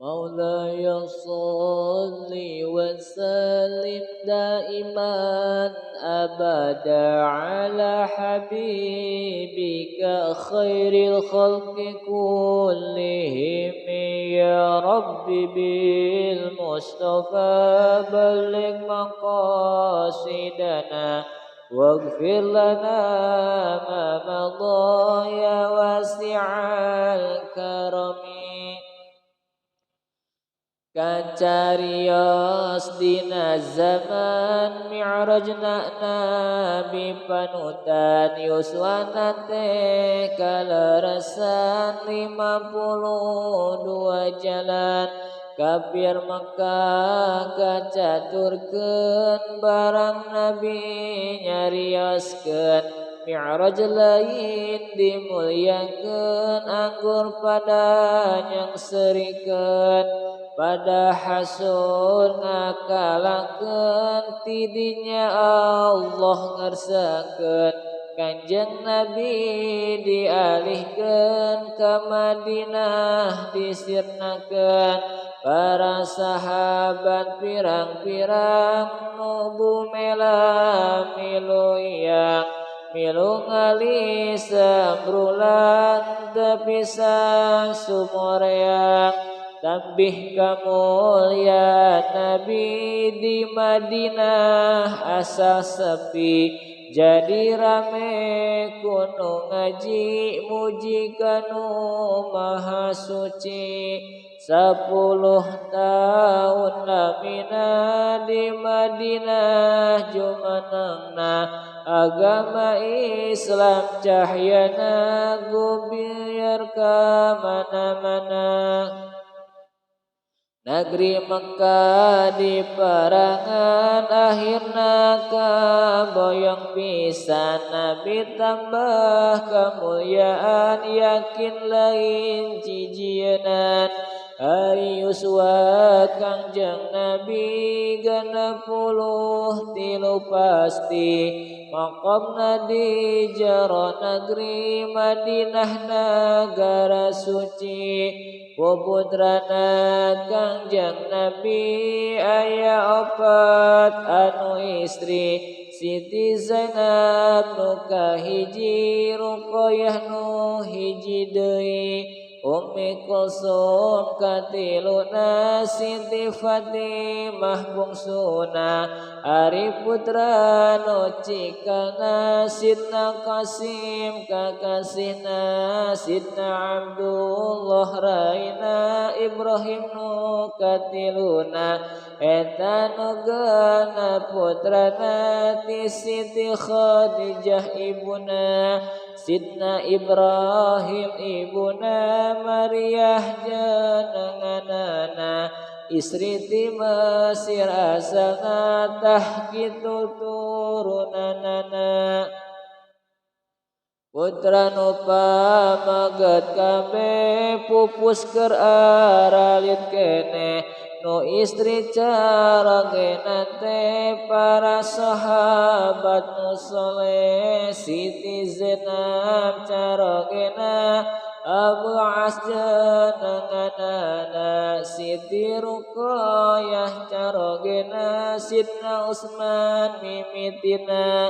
مولاي صل وسلم دائما أبدا على حبيبك خير الخلق كلهم يا رب بالمصطفى بلغ مقاصدنا واغفر لنا ما مضى يا واسع الكرم. Kacarios dina zaman mi'rajna nabi panutan yuswanate kalarasan 52 jalan kafir Mekah kacaturkeun barang nabi nyarioskeun mi'raj lain dimulyakeun anggur pada nyangserikeun pada hasul ngakalakeun tidinya Allah ngersakeun Kanjeng Nabi dialihkeun ke Madinah disirnakeun para sahabat pirang-pirang nubu mela milu yang milu ngali sambrulan tepisah sumoreang tambih kamulya Nabi di Madinah asal sepi jadi rame kuno ngaji muji kanu maha suci 10 tahun lamina di Madinah jumanengna agama Islam cahyana gubiar ka mana-mana. Negeri Mekah di perangan akhirna kaboyong pisan Nabi tambah kemuliaan yakin lain jijienan hari uswa Kangjeng Nabi 63 pasti maqamna di jero negeri Madinah negara suci puputrana Kangjeng Nabi aya 4 anu istri Siti Zainab nu kahiji Ruqayyah nu hiji deui Ummi Kulsum katiluna Siti Fatimah bungsuna Ari putra nu cikana Sidna Qasim kakasihna Sidna Abdullah raina Ibrahim nu katiluna eta nu genep putrana ti Siti Khadijah ibuna Sidna Ibrahim ibuna Maryah jenenganana istri ti Mesir asalna tah kitu turunanana putra nu pamaget kabeh pupus keur aralit keneh nu istri caragena teh para sahabat nu soleh Siti Zainab caragena Abu As jenenganana Siti Ruqayyah caragena Sidna Utsman mimitina